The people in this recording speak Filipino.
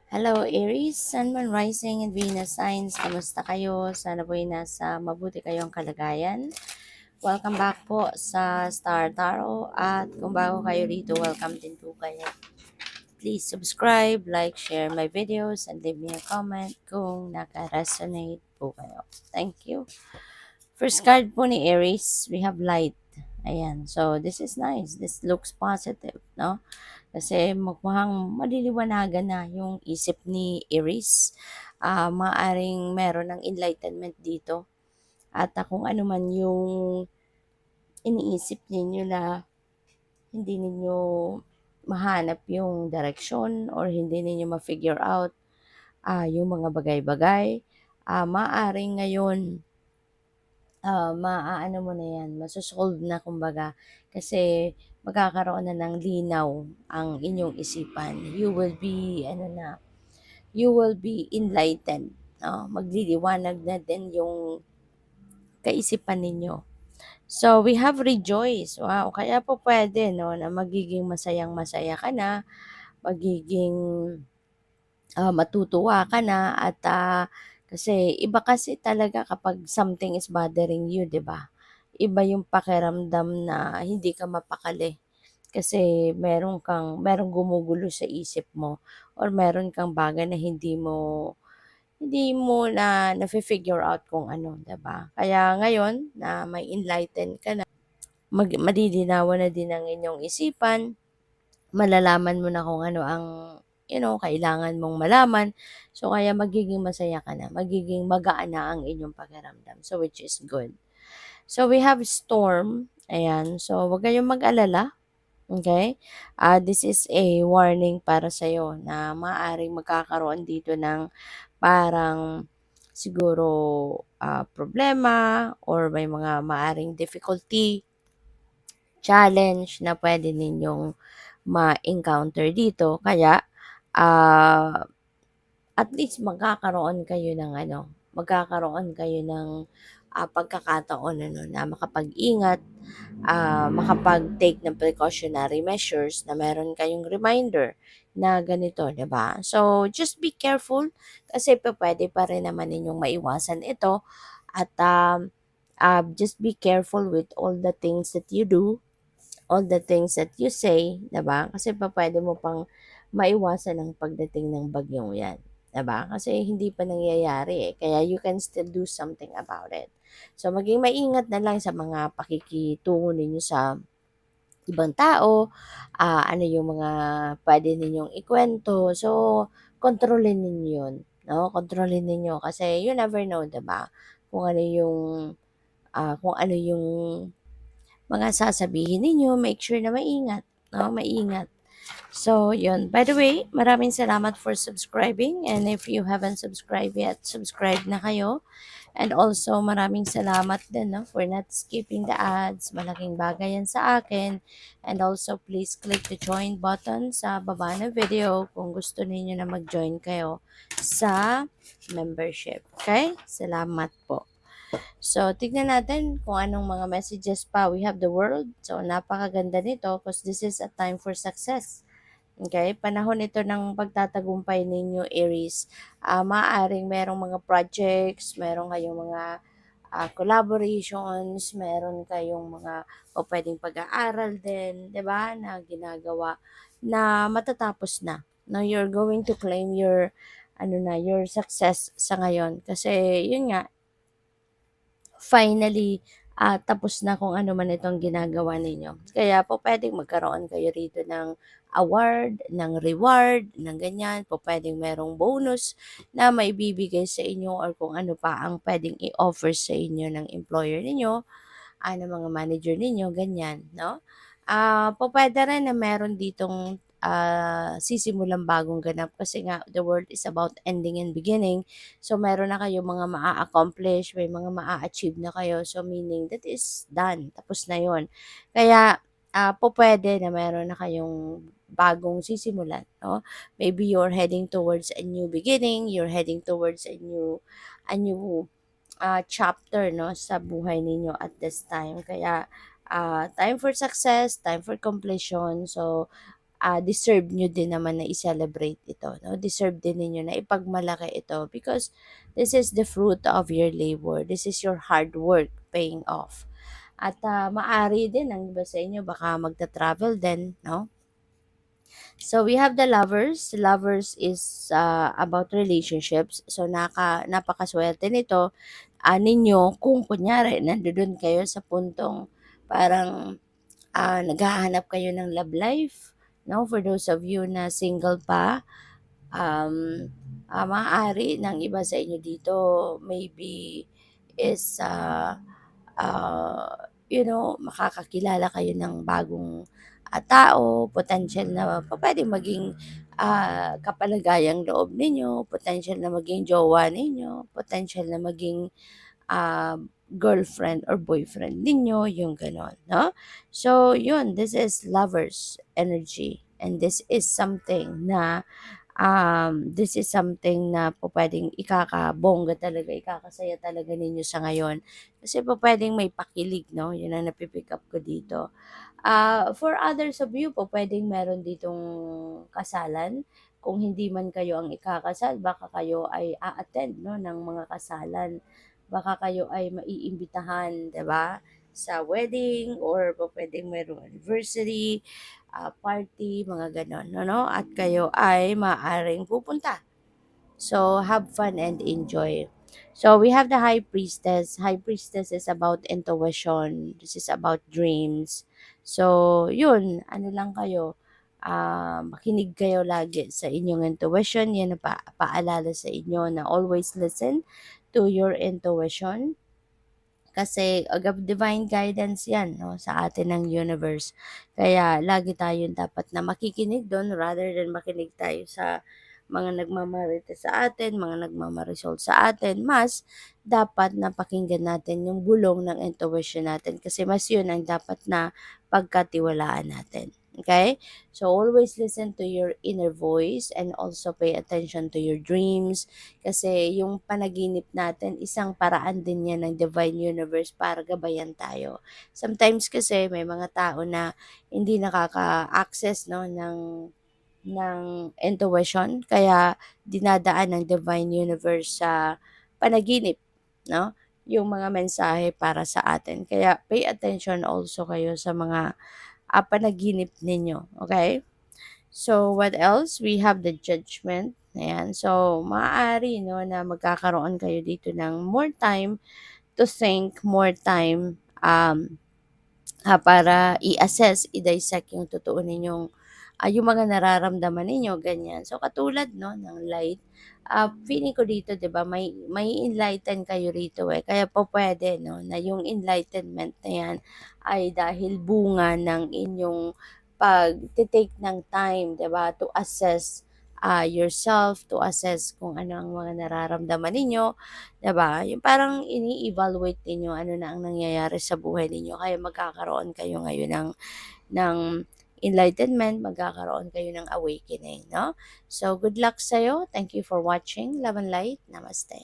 Hello Aries, Sun, Moon, Rising, and Venus signs. Kamusta kayo? Sana po'y nasa mabuti kayong kalagayan. Welcome back po sa Star Tarot. At kung bago kayo rito, welcome din po kayo. Please subscribe, like, share my videos, and leave me a comment kung naka-resonate po kayo. Thank you. First card po ni Aries, we have light. Ayan. So, this is nice. This looks positive, no? Kasi mukhang maliliwanagan na yung isip ni Aries. Maaring meron ng enlightenment dito. At kung ano man yung iniisip ninyo na hindi ninyo mahanap yung direction or hindi ninyo ma-figure out yung mga bagay-bagay, maaring ngayon maaano mo na yan, masosolve na kumbaga. Kasi magkakaroon na ng linaw ang inyong isipan. You will be enlightened. No? Magliliwanag na din yung kaisipan ninyo. So, we have rejoice. Wow, kaya po pwede, no, na magiging masayang-masaya ka na, magiging matutuwa ka na at kasi iba kasi talaga kapag something is bothering you, 'di ba? Iba yung pakiramdam na hindi ka mapakali kasi merong gumugulo sa isip mo or meron kang bagay na hindi mo na figure out kung ano, 'di ba? Kaya ngayon na may enlighten ka na, malilinawan na din ang inyong isipan, malalaman mo na kung ano ang kailangan mong malaman. So, kaya magiging masaya ka na, magiging magaan na ang inyong pakiramdam. So, which is good. So, we have storm. Ayan. So, huwag kayong mag-alala. Okay? This is a warning para sa'yo na maaaring magkakaroon dito ng parang siguro problema or may mga maaring difficulty, challenge na pwede ninyong ma-encounter dito. Kaya, ah, at least magkakaroon kayo ng pagkakataon na makapag-ingat, makapag-take ng precautionary measures na meron kayong reminder na ganito, 'di ba? So, just be careful kasi pwede pa rin naman ninyong maiwasan ito at just be careful with all the things that you do, all the things that you say, 'di ba? Kasi pupuwede mo pang maiwasan ang pagdating ng bagyong 'yan, 'di ba? Kasi hindi pa nangyayari, kaya you can still do something about it. So, maging maingat na lang sa mga pakikitungo ninyo sa ibang tao, ano yung mga puwede ninyong ikuwento. So, kontrolin ninyo 'yun, 'no? Kontrolin ninyo kasi you never know, 'di ba? Kung ano yung, kung ano yung mga sasabihin ninyo, make sure na maingat, 'no, maingat. So, yun. By the way, maraming salamat for subscribing and if you haven't subscribed yet, subscribe na kayo. And also, maraming salamat din, no, for not skipping the ads. Malaking bagay yan sa akin. And also, please click the join button sa baba ng video kung gusto niyo na mag-join kayo sa membership. Okay? Salamat po. So, tignan natin kung anong mga messages pa. We have the world. So, napakaganda nito because this is a time for success. Okay? Panahon ito ng pagtatagumpay ninyo, Aries. Maaaring merong mga projects, meron kayong mga collaborations, meron kayong mga o pwedeng pag-aaral din, 'di ba, na ginagawa na matatapos na. No, you're going to claim your success sa ngayon kasi yun nga finally, tapos na kung ano man itong ginagawa ninyo. Kaya po puwedeng magkaroon kayo rito ng award, ng reward, ng ganyan. Po puwedeng merong bonus na maibibigay sa inyo or kung ano pa ang puwedeng i-offer sa inyo ng employer ninyo, ng mga manager ninyo, ganyan, 'no? Pupuwede rin na meron ditong, sisimulang bagong ganap kasi nga the world is about ending and beginning. So, meron na kayong mga maa-accomplish, may mga maa-achieve na kayo. So, meaning that is done, tapos na 'yon. Kaya, pupuwede na meron na kayong bagong sisimulan, 'no? Maybe you're heading towards a new beginning, you're heading towards a new chapter, 'no, sa buhay ninyo at this time. Kaya, time for success, time for completion. So, deserve nyo din naman na i-celebrate ito, no? Deserve din ninyo na ipagmalaki ito because this is the fruit of your labor. This is your hard work paying off. At maari din ang iba sa inyo baka magta-travel din, no? So we have the lovers. Lovers is about relationships. So napakaswerte nito ninyo kung kunyari nandoon kayo sa puntong parang naghahanap kayo ng love life. No, for those of you na single pa, maaari ng iba sa inyo dito maybe is makakakilala kayo ng bagong tao, potential na pwedeng maging kapalagayang loob ninyo, potential na maging jowa ninyo, potential na maging ah, girlfriend or boyfriend ninyo, yung ganon, no? So, yun, this is lovers energy. And this is something na po pwedeng ikakabongga talaga, ikakasaya talaga ninyo sa ngayon. Kasi po pwedeng may pakilig, no? Yun ang napipick up ko dito. For others of you po, pwedeng meron ditong kasalan. Kung hindi man kayo ang ikakasal, baka kayo ay a-attend, no, ng mga kasalan. Baka kayo ay maiimbitahan, 'di ba? Sa wedding or po pwedeng mayroong anniversary, party, mga ganon, no? At kayo ay maaring pupunta. So, have fun and enjoy. So, we have the High Priestess. High Priestess is about intuition. This is about dreams. So, yun, ano lang kayo, makinig kayo lagi sa inyong intuition. Yan ang paalala sa inyo na always listen to your intuition kasi divine guidance yan, no, sa atin ng universe. Kaya lagi tayong dapat na makikinig doon rather than makinig tayo sa mga nagmamarite sa atin, mga nagmamarisol sa atin. Mas dapat na pakinggan natin yung bulong ng intuition natin kasi mas yun ang dapat na pagkatiwalaan natin. Okay? So always listen to your inner voice and also pay attention to your dreams kasi yung panaginip natin, isang paraan din yan ng divine universe para gabayan tayo. Sometimes kasi may mga tao na hindi nakaka-access, no, ng intuition kaya dinadaan ng divine universe sa panaginip, no? Yung mga mensahe para sa atin. Kaya pay attention also kayo sa mga panaginip ninyo, okay? So, what else? We have the judgment. Ayan. So, maaari, no, na magkakaroon kayo dito ng more time to think, more time para i-assess, i-dissect yung totoo ninyong, yung mga nararamdaman ninyo, ganyan. So, katulad, no, ng light, feeling ko dito, di ba, may enlighten kayo rito eh. Kaya po pwede, no, na yung enlightenment na yan ay dahil bunga ng inyong pag-take ng time, di ba, to assess yourself, to assess kung ano ang mga nararamdaman ninyo, 'di ba? Yung parang ini-evaluate ninyo ano na ang nangyayari sa buhay ninyo kaya magkakaroon kayo ngayon ng enlightenment, magkakaroon kayo ng awakening, no? So good luck sa Thank you for watching. Love and light. Namaste.